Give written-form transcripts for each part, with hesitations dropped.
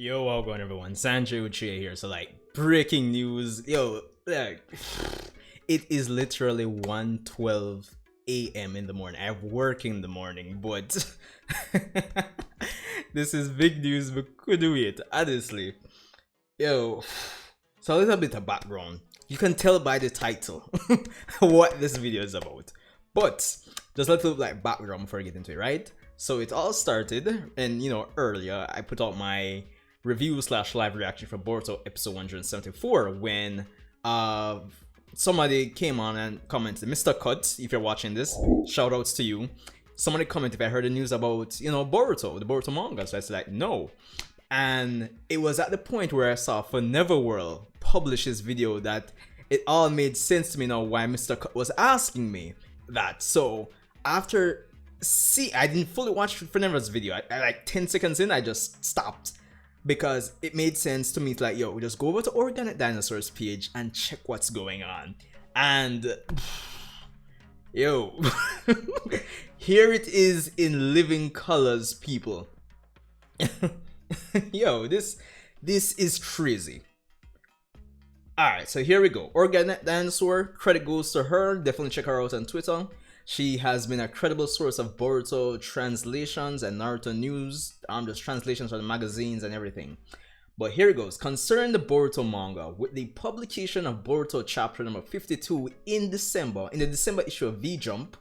Yo, well going everyone, Sanjay Uchiha here. So breaking news, it is literally 1:12 a.m. in the morning. I work in the morning, but this is big news, but could do it, honestly. Yo, so a little bit of background. You can tell by the title what this video is about. But just a little background before I get into it, right? So it all started, and earlier I put out my review / live reaction for BORUTO episode 174 when somebody came on and commented, Mr. Cut, if you're watching this, shout outs to you. Somebody commented if I heard the news about BORUTO, the BORUTO manga. So I said no. And it was at the point where I saw For Neverworld publish this video that it all made sense to me now why Mr. Cut was asking me that. So after I didn't fully watch For Neverworld's video. I like 10 seconds in, I just stopped because it made sense to me. It's like, yo, just go over to Organic Dinosaurs page and check what's going on. And yo, here it is in living colors, people. Yo, this is crazy. Alright, so here we go. Organic Dinosaur, credit goes to her. Definitely check her out on Twitter. She has been a credible source of BORUTO translations and Naruto news, just translations from the magazines and everything. But here it goes. Concerning the BORUTO manga, with the publication of BORUTO chapter number 52 in the December issue of V-Jump,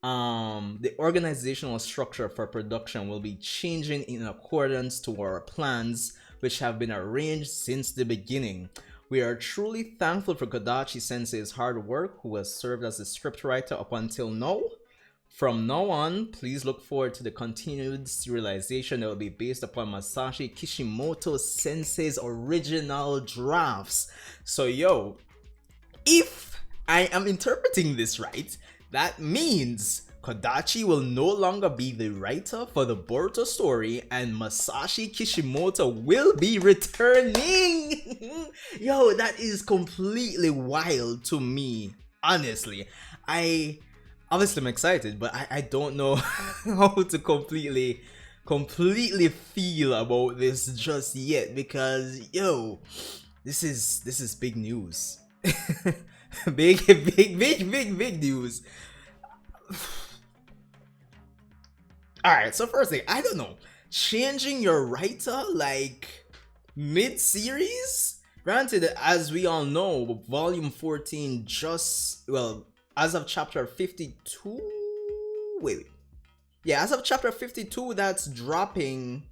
the organizational structure for production will be changing in accordance to our plans, which have been arranged since the beginning. We are truly thankful for Kodachi sensei's hard work, who has served as the scriptwriter up until now. From now on, please look forward to the continued serialization that will be based upon Masashi Kishimoto sensei's original drafts. So yo, if I am interpreting this right, that means Kodachi will no longer be the writer for the BORUTO story and Masashi Kishimoto will be returning. Yo, that is completely wild to me, honestly. Obviously I'm excited, but I don't know how to completely feel about this just yet, because yo, this is big news. big news. Alright, so first thing, I don't know, changing your writer like mid-series? Granted, as we all know, volume 14 as of chapter 52, as of chapter 52, that's dropping,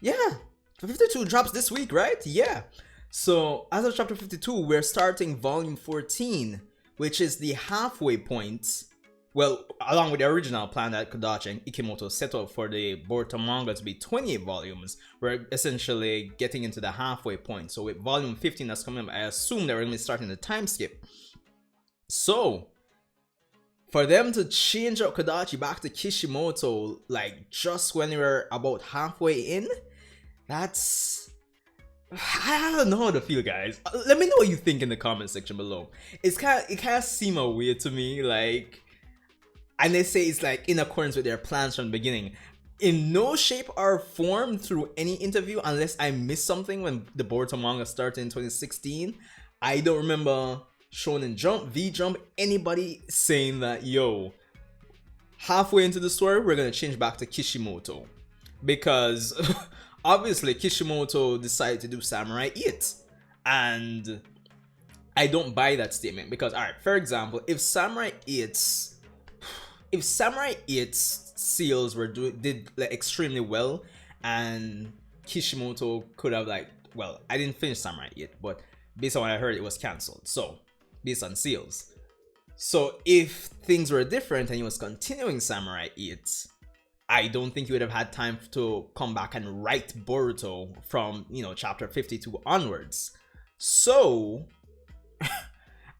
52 drops this week, right? Yeah, so as of chapter 52, we're starting volume 14, which is the halfway point. Well, along with the original plan that Kodachi and Ikimoto set up for the BORUTO manga to be 28 volumes, we're essentially getting into the halfway point. So with volume 15 that's coming up, I assume that we're going to be starting the time skip. So, for them to change out Kodachi back to Kishimoto, like just when we're about halfway in, that's... I don't know how to feel, guys. Let me know what you think in the comment section below. It kind of seems weird to me, like... And they say it's like in accordance with their plans from the beginning. In no shape or form through any interview, unless I missed something when the BORUTO manga started in 2016. I don't remember Shonen Jump, V-Jump, anybody saying that, yo, halfway into the story, we're going to change back to Kishimoto. Because obviously Kishimoto decided to do Samurai It. And I don't buy that statement because, alright, for example, if Samurai It's sales did like extremely well, and Kishimoto could have I didn't finish Samurai yet, but based on what I heard, it was cancelled. So based on sales, so if things were different and he was continuing Samurai 8, I don't think he would have had time to come back and write BORUTO from chapter 52 onwards. So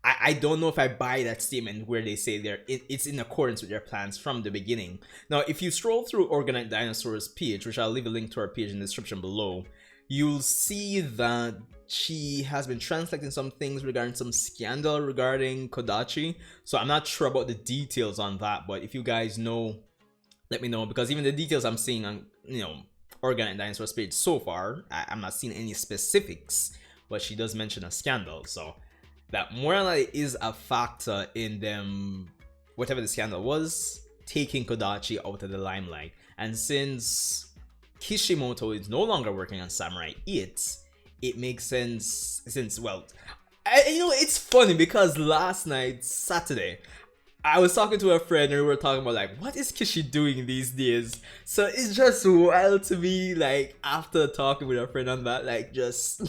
I don't know if I buy that statement where they say it's in accordance with their plans from the beginning. Now, if you scroll through Organic Dinosaurs page, which I'll leave a link to our page in the description below, you'll see that she has been translating some things regarding some scandal regarding Kodachi. So I'm not sure about the details on that, but if you guys know, let me know, because even the details I'm seeing on Organic Dinosaur's page so far. I'm not seeing any specifics, but she does mention a scandal, so that more than likely is a factor in them, whatever the scandal was, taking Kodachi out of the limelight. And since Kishimoto is no longer working on Samurai 8, it makes sense since, well, it's funny because last night, Saturday, I was talking to a friend and we were talking about like, what is Kishi doing these days? So it's just wild to me, like after talking with a friend on that, like just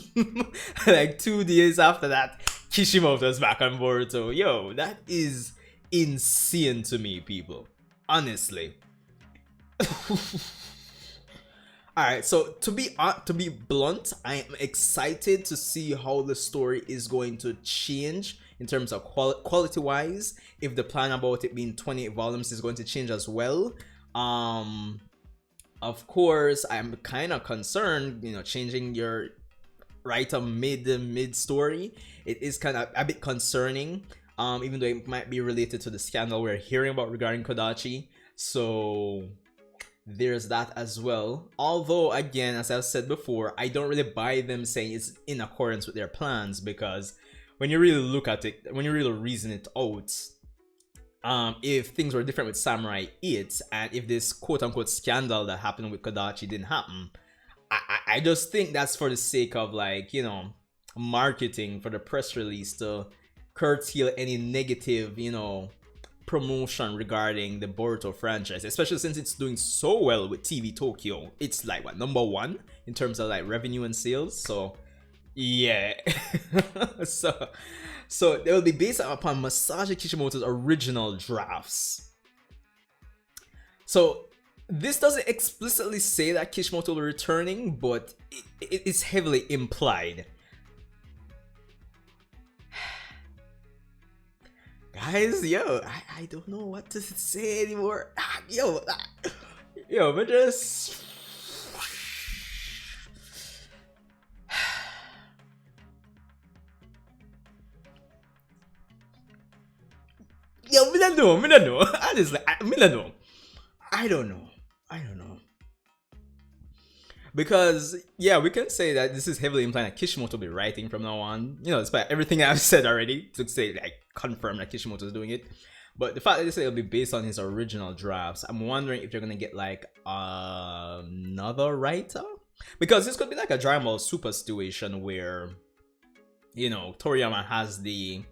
like 2 days after that, Kishimoto's back on Boruto. Yo, that is insane to me, people. Honestly. Alright, so to be blunt, I am excited to see how the story is going to change in terms of quality wise. If the plan about it being 28 volumes is going to change as well. Of course, I'm kind of concerned, changing your writer mid story. It is kind of a bit concerning, even though it might be related to the scandal we're hearing about regarding Kodachi. So there's that as well. Although, again, as I've said before, I don't really buy them saying it's in accordance with their plans, because when you really look at it, when you really reason it out, if things were different with Samurai 8, and if this quote-unquote scandal that happened with Kodachi didn't happen, I just think that's for the sake of, like, marketing, for the press release to curtail any negative, promotion regarding the Boruto franchise, especially since it's doing so well with TV Tokyo. It's like what, #1 in terms of like revenue and sales. So yeah. so they will be based upon Masashi Kishimoto's original drafts. So this doesn't explicitly say that Kishimoto will be returning, but it's heavily implied. Guys, yo, I don't know what to say anymore. But just me don't know. Honestly, me don't know. I don't know. Because, yeah, we can say that this is heavily implying that Kishimoto will be writing from now on. Despite everything I've said already, to say, like, confirm that Kishimoto is doing it. But the fact that they say it'll be based on his original drafts, I'm wondering if you're gonna get, like, another writer? Because this could be like a Dragon Ball Super situation where, Toriyama has the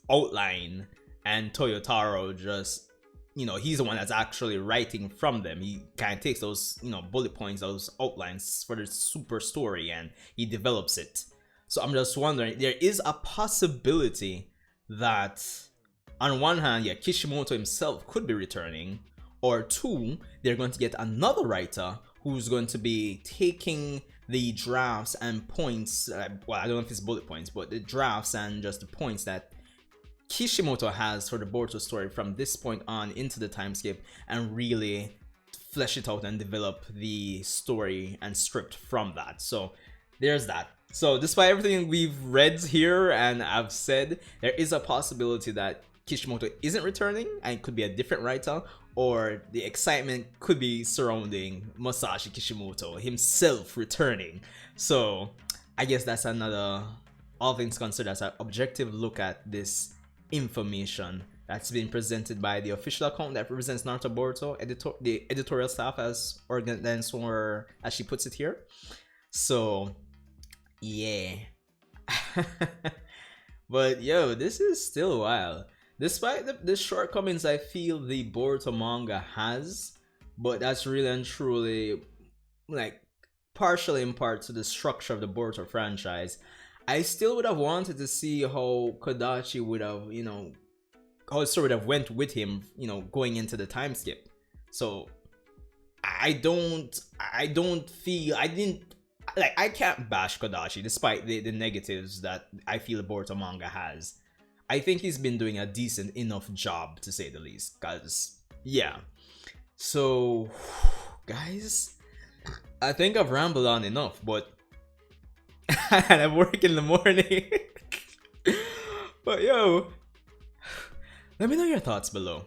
outline and Toyotaro just, he's the one that's actually writing from them. He kind of takes those, bullet points, those outlines for the super story, and he develops it. So I'm just wondering, there is a possibility that, on one hand, yeah, Kishimoto himself could be returning, or two, they're going to get another writer who's going to be taking the drafts and points, well, I don't know if it's bullet points, but the drafts and just the points that Kishimoto has for the Boruto story from this point on into the time skip, and really flesh it out and develop the story and script from that. So there's that. So despite everything we've read here and I've said, there is a possibility that Kishimoto isn't returning and it could be a different writer, or the excitement could be surrounding Masashi Kishimoto himself returning. So I guess that's another, all things considered, that's an objective look at this information that's been presented by the official account that represents Naruto Boruto, the editorial staff, as Organic Dinosaur, as she puts it here. So yeah. But yo, this is still wild. Despite the shortcomings I feel the Boruto manga has, but that's really and truly, like, partially in part to the structure of the Boruto franchise, I still would have wanted to see how Kodachi would have, how the story would have went with him, going into the time skip. So I can't bash Kodachi despite the negatives that I feel the Boruto manga has. I think he's been doing a decent enough job, to say the least, cause yeah. So guys, I think I've rambled on enough, but and I work in the morning. But yo, let me know your thoughts below.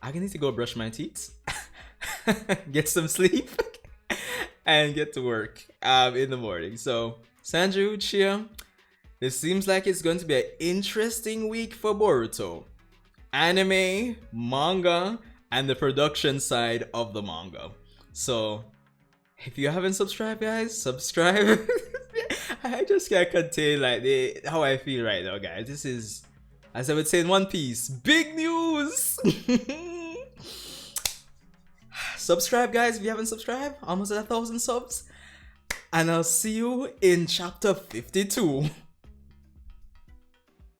I need to go brush my teeth, get some sleep, and get to work in the morning. So Sanju, Chia, this seems like it's going to be an interesting week for Boruto. Anime, manga, and the production side of the manga. So if you haven't subscribed, guys, subscribe. I just can't contain like how I feel right now, guys. This is, as I would say in One Piece, big news. Subscribe, guys, if you haven't subscribed. Almost at 1,000 subs. And I'll see you in chapter 52.